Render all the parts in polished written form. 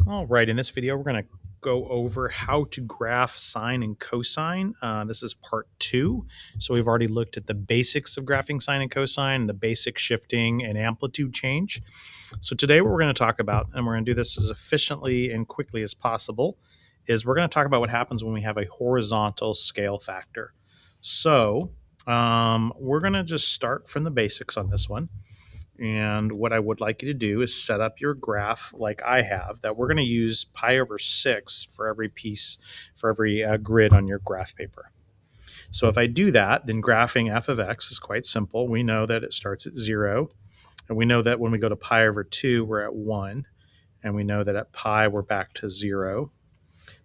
All right, in this video, we're going to go over how to graph sine and cosine. This is part 2. So we've already looked at the basics of graphing sine and cosine, the basic shifting and amplitude change. So today what we're going to talk about, and we're going to do this as efficiently and quickly as possible, is we're going to talk about what happens when we have a horizontal scale factor. So we're going to just start from the basics on this one. And what I would like you to do is set up your graph like I have, that we're going to use pi over 6 for every piece, for every grid on your graph paper. So if I do that, then graphing f of x is quite simple. We know that it starts at 0. And we know that when we go to pi over 2, we're at 1. And we know that at pi, we're back to 0.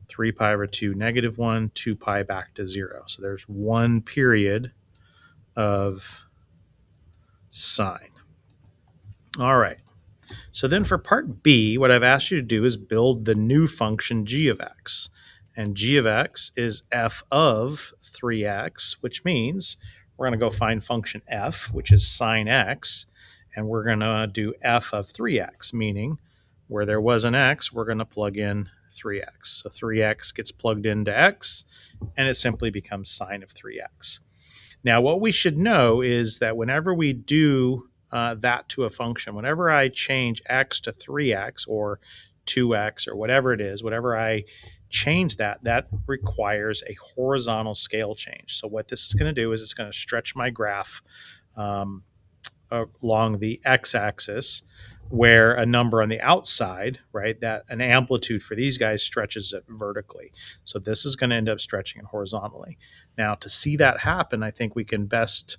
3 pi over 2, negative 1, 2 pi back to 0. So there's one period of sine. All right. So then for part B, what I've asked you to do is build the new function g of x. And g of x is f of 3x, which means we're going to go find function f, which is sine x, and we're going to do f of 3x, meaning where there was an x, we're going to plug in 3x. So 3x gets plugged into x, and it simply becomes sine of 3x. Now, what we should know is that whenever we do that to a function, whenever I change x to 3x or 2x or whatever it is, whatever I change that requires a horizontal scale change. So what this is going to do is it's going to stretch my graph along the x-axis, where a number on the outside, right, that an amplitude for these guys stretches it vertically. So this is going to end up stretching it horizontally. Now, to see that happen, I think we can best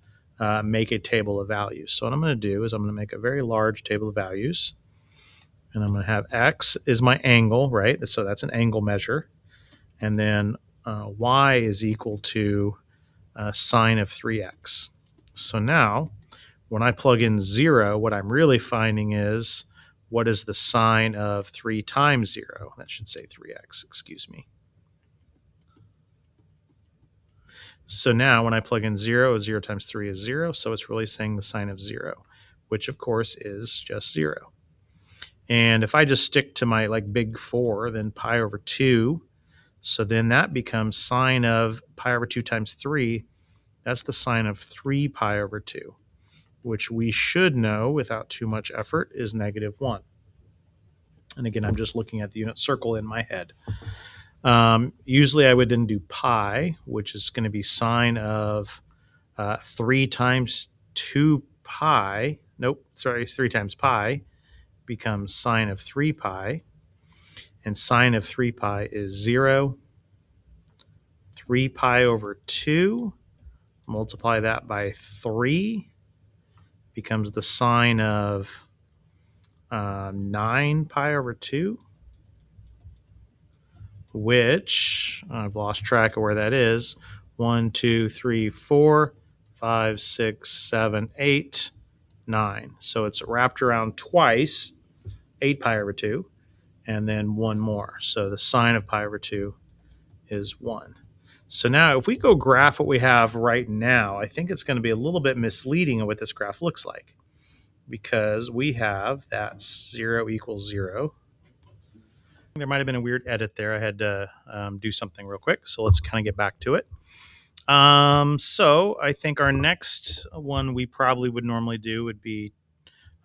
make a table of values. So what I'm going to do is I'm going to make a very large table of values. And I'm going to have x is my angle, right? So that's an angle measure. And then y is equal to sine of 3x. So now, when I plug in 0, what I'm really finding is what is the sine of 3 times 0? That should say 3x, excuse me. So now when I plug in 0 times 3 is 0, so it's really saying the sine of 0, which of course is just 0. And if I just stick to my big 4, then pi over 2, so then that becomes sine of pi over 2 times 3. That's the sine of 3 pi over 2, which we should know without too much effort is negative 1. And again, I'm just looking at the unit circle in my head. Usually I would then do pi, which is going to be sine of 3 times 2 pi. 3 times pi becomes sine of 3 pi. And sine of 3 pi is 0. 3 pi over 2, multiply that by 3, becomes the sine of 9 pi over 2, which I've lost track of where that is. 1, 2, 3, 4, 5, 6, 7, 8, 9. So it's wrapped around twice, 8 pi over 2, and then one more. So the sine of pi over 2 is 1. So now if we go graph what we have right now, I think it's going to be a little bit misleading of what this graph looks like, because we have that 0 equals 0. There might have been a weird edit there. I had to do something real quick. So let's kind of get back to it. So I think our next one we probably would normally do would be,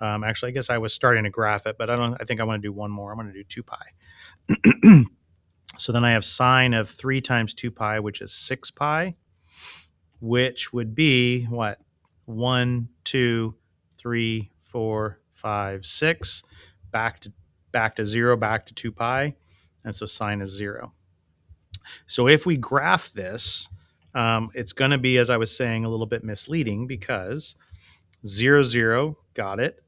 actually, I guess I was starting to graph it, but I think I want to do one more. I'm going to do 2 pi. So then I have sine of 3 times 2 pi, which is 6 pi, which would be what? 1, 2, 3, 4, 5, 6, back to 0, back to 2 pi, and so sine is 0. So if we graph this, it's going to be, as I was saying, a little bit misleading, because 0, 0, got it.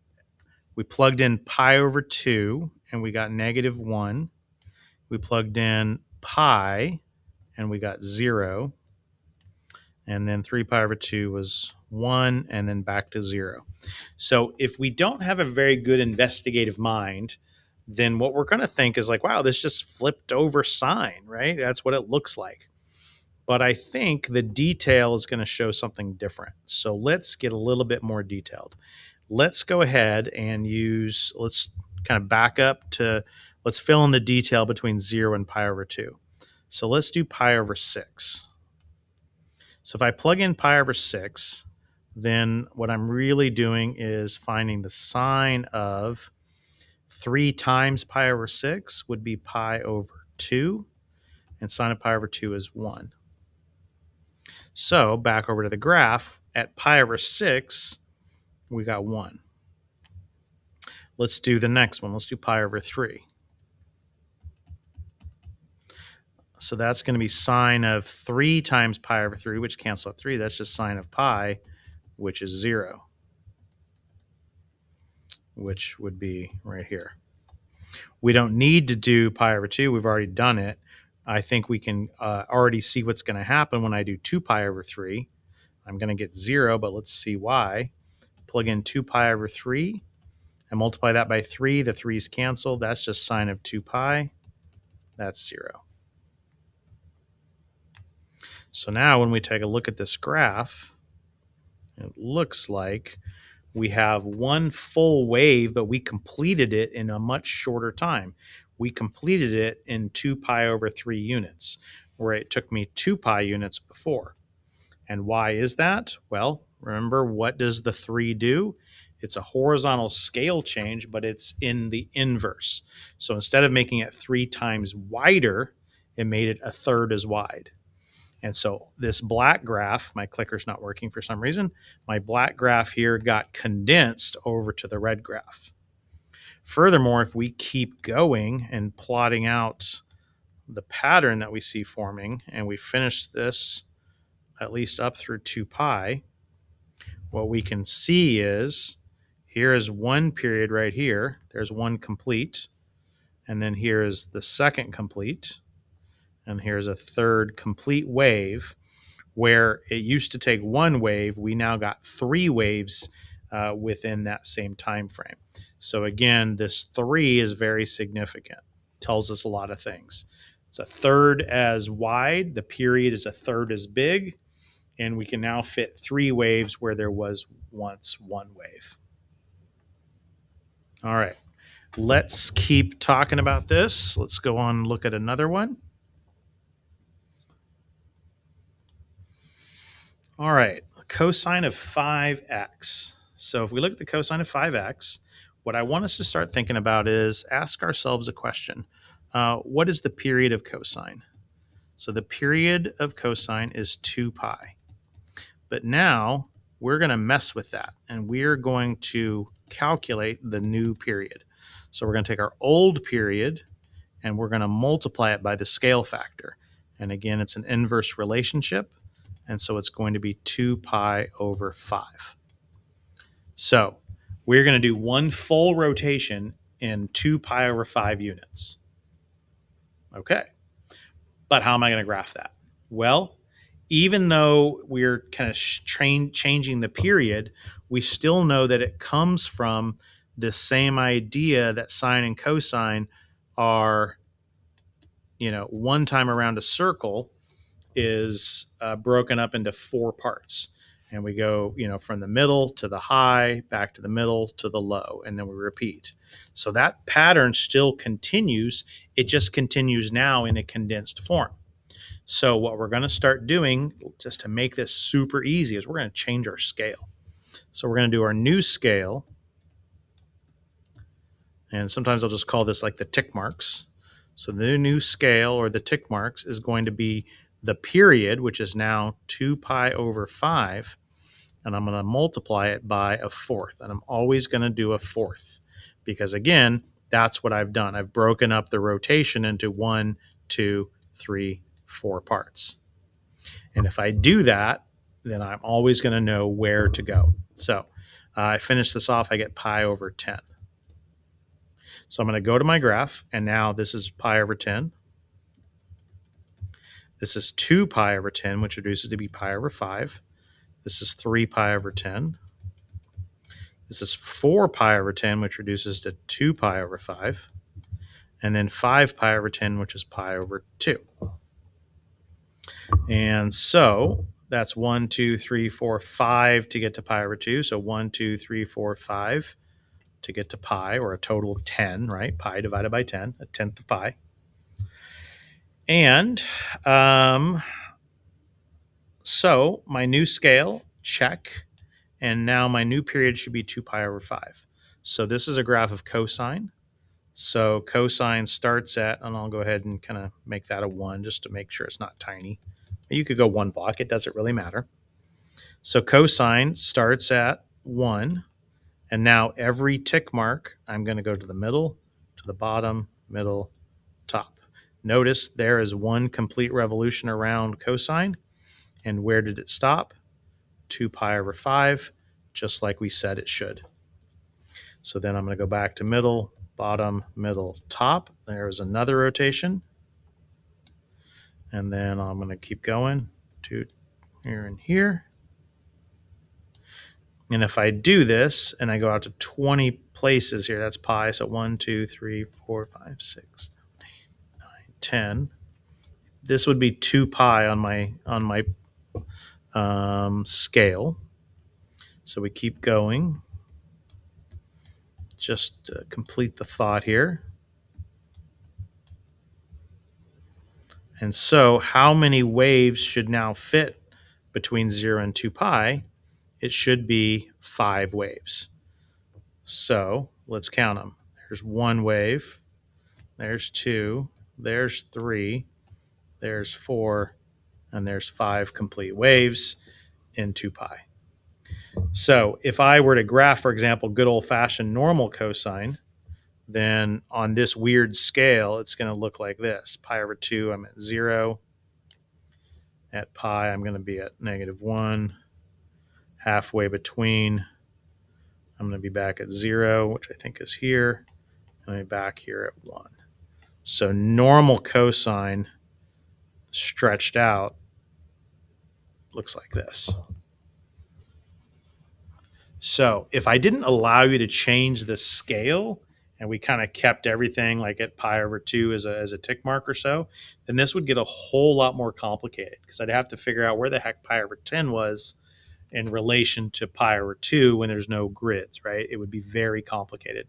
We plugged in pi over 2, and we got negative 1. We plugged in pi, and we got 0. And then 3 pi over 2 was 1, and then back to 0. So if we don't have a very good investigative mind, then what we're going to think is wow, this just flipped over sine, right? That's what it looks like. But I think the detail is going to show something different. So let's get a little bit more detailed. Let's go ahead and let's kind of back up to, let's fill in the detail between 0 and pi over 2. So let's do pi over 6. So if I plug in pi over 6, then what I'm really doing is finding the sine of 3 times pi over 6 would be pi over 2, and sine of pi over 2 is 1. So back over to the graph, at pi over 6, we got 1. Let's do the next one. Let's do pi over 3. So that's going to be sine of 3 times pi over 3, which cancels out 3. That's just sine of pi, which is 0, which would be right here. We don't need to do pi over 2. We've already done it. I think we can already see what's going to happen when I do 2 pi over 3. I'm going to get 0, but let's see why. Plug in 2 pi over 3 and multiply that by 3. The 3's cancel. That's just sine of 2 pi. That's 0. So now when we take a look at this graph, it looks like we have one full wave, but we completed it in a much shorter time. We completed it in 2 pi over 3 units, where it took me 2 pi units before. And why is that? Well, remember, what does the 3 do? It's a horizontal scale change, but it's in the inverse. So instead of making it 3 times wider, it made it a third as wide. And so this black graph, my clicker's not working for some reason, my black graph here got condensed over to the red graph. Furthermore, if we keep going and plotting out the pattern that we see forming, and we finish this at least up through 2 pi, what we can see is here is one period right here. There's one complete. And then here is the second complete. And here's a third complete wave. Where it used to take one wave, we now got 3 waves within that same time frame. So again, this 3 is very significant. Tells us a lot of things. It's a third as wide. The period is a third as big. And we can now fit 3 waves where there was once 1 wave. All right. Let's keep talking about this. Let's go on and look at another one. All right, cosine of 5x. So if we look at the cosine of 5x, what I want us to start thinking about is ask ourselves a question. What is the period of cosine? So the period of cosine is 2 pi. But now we're going to mess with that, and we're going to calculate the new period. So we're going to take our old period, and we're going to multiply it by the scale factor. And again, it's an inverse relationship. And so it's going to be 2 pi over 5. So we're going to do one full rotation in 2 pi over 5 units. Okay. But how am I going to graph that? Well, even though we're kind of changing the period, we still know that it comes from the same idea that sine and cosine are, one time around a circle is broken up into 4 parts. And we go, from the middle to the high, back to the middle to the low, and then we repeat. So that pattern still continues. It just continues now in a condensed form. So what we're going to start doing, just to make this super easy, is we're going to change our scale. So we're going to do our new scale. And sometimes I'll just call this like the tick marks. So the new scale, or the tick marks, is going to be the period, which is now 2 pi over 5, and I'm going to multiply it by a fourth. And I'm always going to do a fourth because, again, that's what I've done. I've broken up the rotation into 1, 2, 3, 4 parts. And if I do that, then I'm always going to know where to go. So I finish this off, I get pi over 10. So I'm going to go to my graph, and now this is pi over 10. This is 2 pi over 10, which reduces to be pi over 5. This is 3 pi over 10. This is 4 pi over 10, which reduces to 2 pi over 5. And then 5 pi over 10, which is pi over 2. And so that's 1, 2, 3, 4, 5 to get to pi over 2. So 1, 2, 3, 4, 5. to get to pi, or a total of 10, right? Pi divided by 10, a tenth of pi. And so my new scale, check. And now my new period should be 2 pi over 5. So this is a graph of cosine. So cosine starts at, and I'll go ahead and kind of make that a 1 just to make sure it's not tiny. You could go 1 block. It doesn't really matter. So cosine starts at 1. And now every tick mark, I'm going to go to the middle, to the bottom, middle, top. Notice there is 1 complete revolution around cosine. And where did it stop? 2 pi over 5, just like we said it should. So then I'm going to go back to middle, bottom, middle, top. There's another rotation. And then I'm going to keep going to here and here. And if I do this and I go out to 20 places here, that's pi. So 1, 2, 3, 4, 5, 6, 7, 8, 9, 10. This would be 2 pi on my scale. So we keep going. Just to complete the thought here. And so how many waves should now fit between 0 and 2 pi? It should be 5 waves. So let's count them. There's 1 wave. There's 2. There's 3. There's 4. And there's 5 complete waves in 2 pi. So if I were to graph, for example, good old-fashioned normal cosine, then on this weird scale, it's going to look like this. Pi over 2, I'm at 0. At pi, I'm going to be at -1. Halfway between, I'm going to be back at 0, which I think is here. And I'm back here at 1. So normal cosine stretched out looks like this. So if I didn't allow you to change the scale and we kind of kept everything like at pi over 2 as a tick mark or so, then this would get a whole lot more complicated because I'd have to figure out where the heck pi over 10 was in relation to pi over 2 when there's no grids, right? It would be very complicated.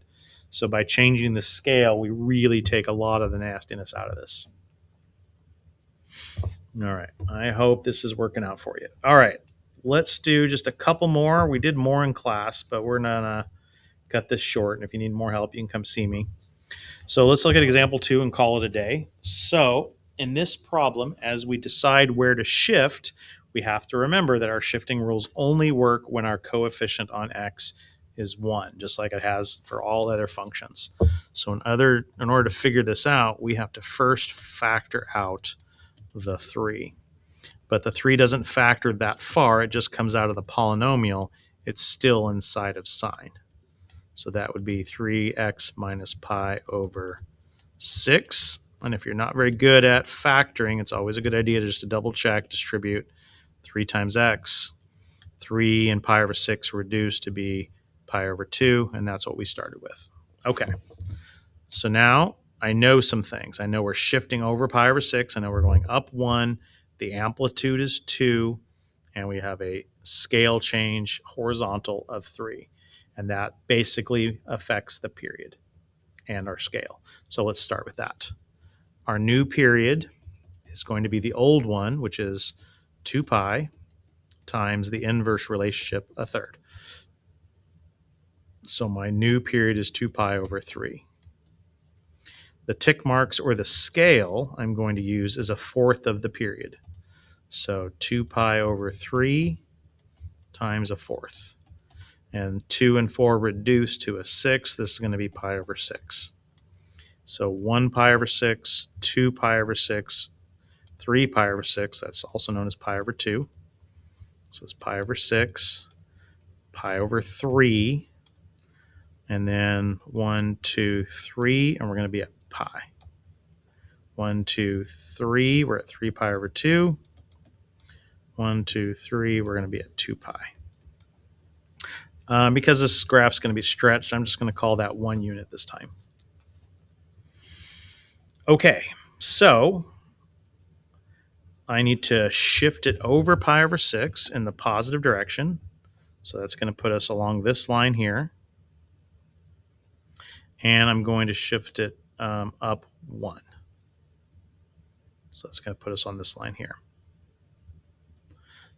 So by changing the scale, we really take a lot of the nastiness out of this. All right. I hope this is working out for you. All right. Let's do just a couple more. We did more in class, but we're going to cut this short. And if you need more help, you can come see me. So let's look at example 2 and call it a day. So in this problem, as we decide where to shift, we have to remember that our shifting rules only work when our coefficient on x is 1, just like it has for all other functions. So in order to figure this out, we have to first factor out the 3. But the 3 doesn't factor that far. It just comes out of the polynomial. It's still inside of sine. So that would be 3x minus pi over 6. And if you're not very good at factoring, it's always a good idea just to double check, distribute 3 times x. 3 and pi over 6 reduced to be pi over 2, and that's what we started with. Okay, so now I know some things. I know we're shifting over pi over 6. I know we're going up 1. The amplitude is 2, and we have a scale change horizontal of 3. And that basically affects the period and our scale. So let's start with that. Our new period is going to be the old one, which is 2 pi times the inverse relationship, a third. So my new period is 2 pi over 3. The tick marks or the scale I'm going to use is a fourth of the period. So 2 pi over 3 times a fourth. And 2 and 4 reduce to a 6. This is going to be pi over 6. So 1 pi over 6, 2 pi over 6, 3 pi over 6. That's also known as pi over 2. So it's pi over 6, pi over 3, and then 1, 2, 3, and we're going to be at pi. 1, 2, 3, we're at 3 pi over 2. 1, 2, 3, we're going to be at 2 pi. Because this graph's going to be stretched, I'm just going to call that 1 unit this time. Okay, so I need to shift it over pi over 6 in the positive direction. So that's going to put us along this line here. and I'm going to shift it up 1. So that's going to put us on this line here.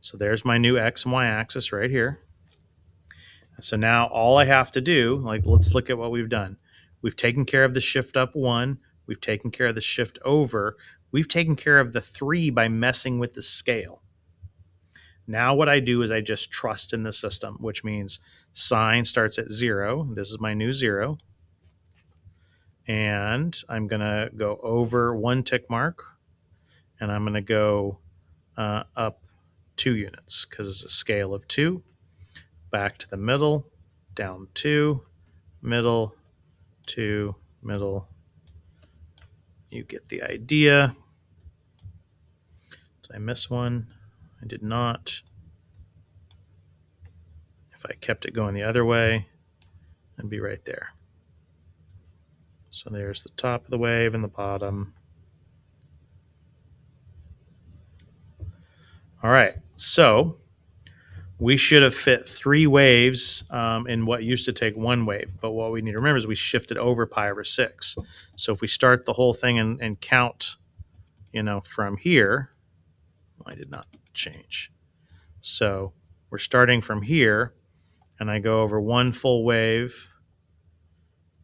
So there's my new X and Y axis right here. So now all I have to do, like, let's look at what we've done. We've taken care of the shift up 1. We've taken care of the shift over. We've taken care of the 3 by messing with the scale. Now what I do is I just trust in the system, which means sine starts at 0. This is my new 0. And I'm going to go over 1 tick mark, and I'm going to go up 2 units because it's a scale of 2. Back to the middle, down 2, middle, 2, middle. You get the idea. Did I miss one? I did not. If I kept it going the other way, it'd be right there. So there's the top of the wave and the bottom. All right, so we should have fit 3 waves in what used to take 1 wave. But what we need to remember is we shifted over pi over 6. So if we start the whole thing and count, from here, I did not change. So we're starting from here, and I go over 1 full wave,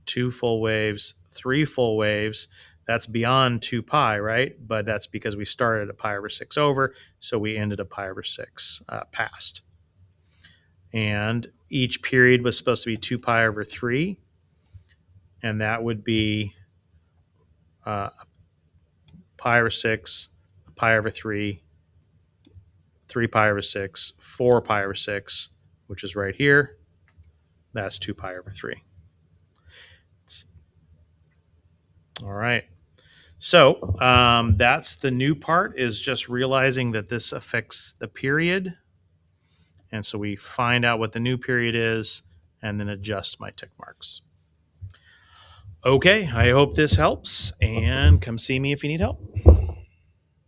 2 full waves, 3 full waves. That's beyond 2 pi, right? But that's because we started at pi over 6 over, so we ended at pi over 6 past. And each period was supposed to be 2 pi over 3, and that would be pi over 6, pi over 3, 3 pi over 6, 4 pi over 6, which is right here. That's 2 pi over 3. All right. So that's the new part, is just realizing that this affects the period. And so we find out what the new period is and then adjust my tick marks. Okay, I hope this helps, and come see me if you need help.